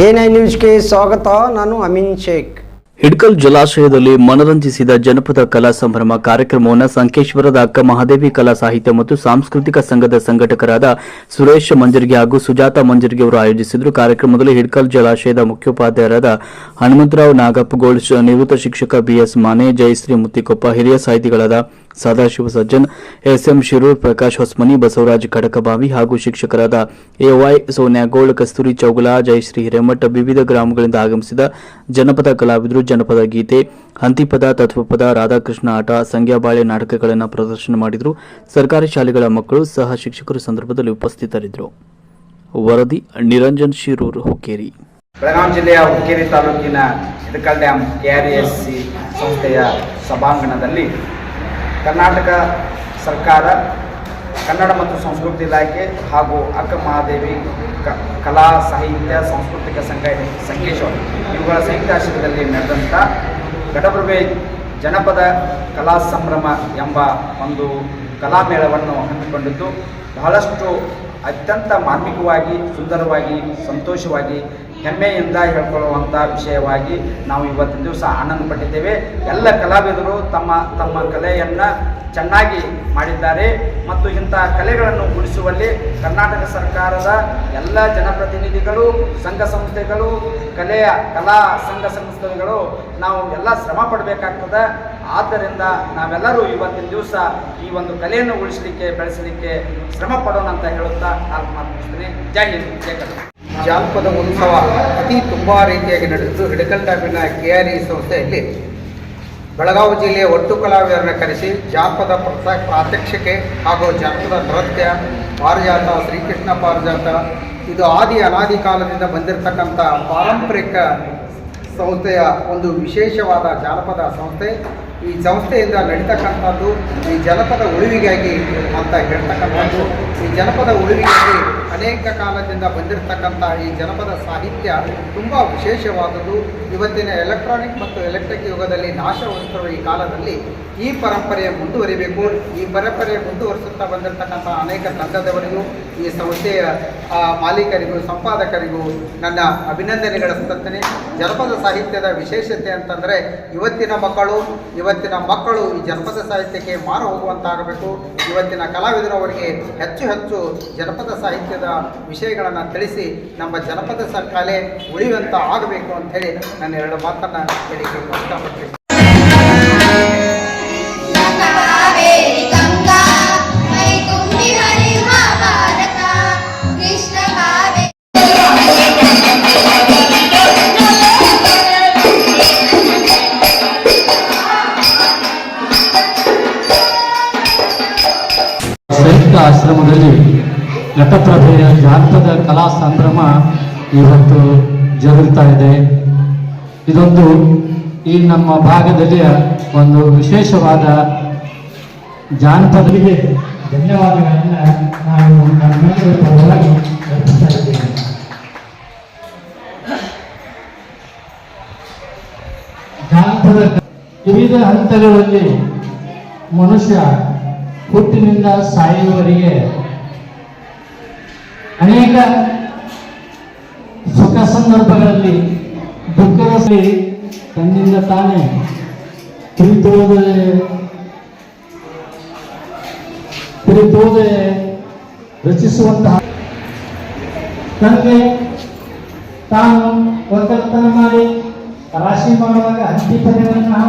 ಎ9 ನ್ಯೂಸ್ಗೆ ಸ್ವಾಗತ. ನಾನು ಅಮೀನ್ ಶೇಖ್. ಹಿಡ್ಕಲ್ ಜಲಾಶಯದಲ್ಲಿ ಮನರಂಜಿಸಿದ ಜನಪದ ಕಲಾ ಸಂಭ್ರಮ ಕಾರ್ಯಕ್ರಮವನ್ನು ಸಂಕೇಶ್ವರದ ಅಕ್ಕ ಮಹಾದೇವಿ ಕಲಾ ಸಾಹಿತ್ಯ ಮತ್ತು ಸಾಂಸ್ಕೃತಿಕ ಸಂಘದ ಸಂಘಟಕರಾದ ಸುರೇಶ್ ಮಂಜರ್ಗಿ ಹಾಗೂ ಸುಜಾತಾ ಮಂಜರ್ಗಿ ಅವರು ಆಯೋಜಿಸಿದರು. ಕಾರ್ಯಕ್ರಮದಲ್ಲಿ ಹಿಡ್ಕಲ್ ಜಲಾಶಯದ ಮುಖ್ಯೋಪಾಧ್ಯಾಯರಾದ ಹನುಮಂತರಾವ್ ನಾಗಪ್ಪಗೋಳ್, ನಿವೃತ್ತ ಶಿಕ್ಷಕ ಬಿಎಸ್ ಮಾನೆ, ಜಯಶ್ರೀ ಮುತ್ತಿಕೊಪ್ಪ, ಹಿರಿಯ ಸಾಹಿತಿಗಳಾದ ಸದಾಶಿವ ಸಜ್ಜನ್, ಎಸ್ಎಂ ಶಿರೂರ್, ಪ್ರಕಾಶ್ ಹೊಸ್ಮನಿ, ಬಸವರಾಜ್ ಕಡಕಬಾವಿ ಹಾಗೂ ಶಿಕ್ಷಕರಾದ ಎವೈ ಸೋನ್ಯಾಗೋಳ್, ಕಸ್ತೂರಿ ಚೌಗಲ, ಜಯಶ್ರೀ ಹಿರೇಮಠ, ವಿವಿಧ ಗ್ರಾಮಗಳಿಂದ ಆಗಮಿಸಿದ ಜನಪದ ಕಲಾವಿದರು ಜನಪದ ಗೀತೆ, ಹಂತಿಪದ, ತತ್ವಪದ, ರಾಧಾಕೃಷ್ಣ ಆಟ, ಸಂಗ್ಯಾಬಾಳೆ ನಾಟಕಗಳನ್ನು ಪ್ರದರ್ಶನ ಮಾಡಿದರು. ಸರ್ಕಾರಿ ಶಾಲೆಗಳ ಮಕ್ಕಳು ಸಹ ಶಿಕ್ಷಕರು ಸಂದರ್ಭದಲ್ಲಿ ಉಪಸ್ಥಿತರಿದ್ದರು. ವರದಿ ನಿರಂಜನ್ ಶಿರೂರ್, ಹುಕ್ಕೇರಿ. ಬೆಳಗಾವಿ ಜಿಲ್ಲೆಯ ಹುಕ್ಕೇರಿ ತಾಲೂಕಿನ ಹಿಡಕಲ್ ಡ್ಯಾಮ್ ಕೆಆರ್ಎಸ್ಸಿ ಸಂಸ್ಥೆಯ ಸಭಾಂಗಣದಲ್ಲಿ ಕರ್ನಾಟಕ ಸರ್ಕಾರ, ಕನ್ನಡ ಮತ್ತು ಸಂಸ್ಕೃತಿ ಇಲಾಖೆ ಹಾಗೂ ಅಕ್ಕ ಮಹಾದೇವಿ ಕಲಾ ಸಾಹಿತ್ಯ ಸಾಂಸ್ಕೃತಿಕ ಸಂಘ ಸಂಕೇಶ್ವರ ಇವುಗಳ ಸಂಯುಕ್ತ ಆಶ್ರಯದಲ್ಲಿ ನಡೆದಂಥ ಘಟಪ್ರಭೆ ಜನಪದ ಕಲಾ ಸಂಭ್ರಮ ಎಂಬ ಒಂದು ಕಲಾಮೇಳವನ್ನು ಹಮ್ಮಿಕೊಂಡಿದ್ದು ಬಹಳಷ್ಟು ಅತ್ಯಂತ ಮಾರ್ಮಿಕವಾಗಿ, ಸುಂದರವಾಗಿ, ಸಂತೋಷವಾಗಿ, ಹೆಮ್ಮೆಯಿಂದ ಹೇಳ್ಕೊಳ್ಳುವಂಥ ವಿಷಯವಾಗಿ ನಾವು ಇವತ್ತಿನ ದಿವಸ ಆನಂದ ಪಟ್ಟಿದ್ದೇವೆ. ಎಲ್ಲ ಕಲಾವಿದರು ತಮ್ಮ ತಮ್ಮ ಕಲೆಯನ್ನು ಚೆನ್ನಾಗಿ ಮಾಡಿದ್ದಾರೆ ಮತ್ತು ಇಂಥ ಕಲೆಗಳನ್ನು ಉಳಿಸುವಲ್ಲಿ ಕರ್ನಾಟಕ ಸರ್ಕಾರದ ಎಲ್ಲ ಜನಪ್ರತಿನಿಧಿಗಳು, ಸಂಘ ಸಂಸ್ಥೆಗಳು, ಕಲಾ ಸಂಘ ಸಂಸ್ಥೆಗಳು ನಾವು ಎಲ್ಲ ಶ್ರಮ ಪಡಬೇಕಾಗ್ತದೆ. ಆದ್ದರಿಂದ ನಾವೆಲ್ಲರೂ ಇವತ್ತಿನ ದಿವಸ ಈ ಒಂದು ಕಲೆಯನ್ನು ಉಳಿಸಲಿಕ್ಕೆ, ಬೆಳೆಸಲಿಕ್ಕೆ ಶ್ರಮ ಪಡೋಣ ಅಂತ ಹೇಳುತ್ತಾ ನಾನು ಮಾತನಾಡ್ತೀನಿ. ಜೈ ಹಿಂದ್, ಜೈ ಕನ್ನಡ. ಜಾನಪದ ಉತ್ಸವ ತುಂಬ ರೀತಿಯಾಗಿ ನಡೆದಿದ್ದು ಹಿಡಕಲ್ ಡ್ಯಾಮಿನ ಕೆಆರ್ಇ ಸಂಸ್ಥೆಯಲ್ಲಿ ಬೆಳಗಾವಿ ಜಿಲ್ಲೆಯ ಒಟ್ಟು ಕಲಾವಿದರನ್ನು ಕರೆಸಿ ಜಾನಪದ ಪ್ರಾತ್ಯಕ್ಷಿಕೆ ಹಾಗೂ ಜಾನಪದ ನೃತ್ಯ, ಪಾರಿಜಾತ, ಶ್ರೀಕೃಷ್ಣ ಪಾರಿಜಾತ, ಇದು ಅನಾದಿ ಕಾಲದಿಂದ ಬಂದಿರತಕ್ಕಂಥ ಪಾರಂಪರಿಕ ಸಂಸ್ಥೆಯ ಒಂದು ವಿಶೇಷವಾದ ಜಾನಪದ ಸಂಸ್ಥೆ. ಈ ಸಂಸ್ಥೆಯಿಂದ ನಡೀತಕ್ಕಂಥದ್ದು ಈ ಜನಪದ ಉಳಿವಿಗಾಗಿ ಅಂತ ಹೇಳ್ತಕ್ಕಂಥದ್ದು. ಈ ಜನಪದ ಉಳಿವಿಗಾಗಿ ಅನೇಕ ಕಾಲದಿಂದ ಬಂದಿರತಕ್ಕಂಥ ಈ ಜನಪದ ಸಾಹಿತ್ಯ ತುಂಬ ವಿಶೇಷವಾದದ್ದು. ಇವತ್ತಿನ ಎಲೆಕ್ಟ್ರಾನಿಕ್ ಮತ್ತು ಎಲೆಕ್ಟ್ರಿಕ್ ಯುಗದಲ್ಲಿ ನಾಶವಸ್ತಿರುವ ಈ ಕಾಲದಲ್ಲಿ ಈ ಪರಂಪರೆಯ ಮುಂದುವರಿಬೇಕು. ಈ ಪರಂಪರೆ ಮುಂದುವರಿಸುತ್ತಾ ಬಂದಿರತಕ್ಕಂಥ ಅನೇಕ ತಂಡದವರಿಗೂ, ಈ ಸಂಸ್ಥೆಯ ಮಾಲೀಕರಿಗೂ, ಸಂಪಾದಕರಿಗೂ ನನ್ನ ಅಭಿನಂದನೆಗಳಿಸುತ್ತೇನೆ. ಜನಪದ ಸಾಹಿತ್ಯದ ವಿಶೇಷತೆ ಅಂತಂದರೆ ಇವತ್ತಿನ ಮಕ್ಕಳು ಈ ಜನಪದ ಸಾಹಿತ್ಯಕ್ಕೆ ಮಾರು ಹೋಗುವಂತಾಗಬೇಕು. ಇವತ್ತಿನ ಕಲಾವಿದರು ಅವರಿಗೆ ಹೆಚ್ಚು ಹೆಚ್ಚು ಜನಪದ ಸಾಹಿತ್ಯದ ವಿಷಯಗಳನ್ನು ತಿಳಿಸಿ ನಮ್ಮ ಜನಪದ ಕಲೆ ಉಳಿಯುವಂತ ಆಗಬೇಕು ಅಂತ ಹೇಳಿ ನಾನು ಎರಡು ಮಾತನ್ನು ಹೇಳಿಕೆ ಇಷ್ಟಪಡ್ತೀನಿ. ಸಂಯುಕ್ತ ಆಶ್ರಮದಲ್ಲಿ ಘಟಪ್ರಭೆಯ ಜಾನಪದ ಕಲಾ ಸಂಭ್ರಮ ಇವತ್ತು ಜರುಗ್ತಾ ಇದೆ. ಇದೊಂದು ಈ ನಮ್ಮ ಭಾಗದಲ್ಲಿ ಒಂದು ವಿಶೇಷವಾದ ಜಾನಪದರಿಗೆ ಧನ್ಯವಾದಗಳನ್ನು ನಾನು ನಮ್ಮೆಲ್ಲರ ಪರವಾಗಿ ಅರ್ಪಿಸ್ತಾ ಇದ್ದೇನೆ. ಜಾನಪದ ವಿವಿಧ ಹಂತಗಳಲ್ಲಿ ಮನುಷ್ಯ ಹುಟ್ಟಿನಿಂದ ಸಾಯುವವರೆಗೆ ಅನೇಕ ಸುಖ ಸಂದರ್ಭಗಳಲ್ಲಿ, ದುಃಖದಲ್ಲಿ ತನ್ನಿಂದ ತಾನೇ ತಿರುತೋದೆ ರಚಿಸುವಂತಹ ತನಗೆ ತಾನು ಒಕ್ಕಲತನ ಮಾಡಿ ರಾಶಿ ಮಾಡುವಾಗ ಹಂತಿ ಪದಗಳನ್ನು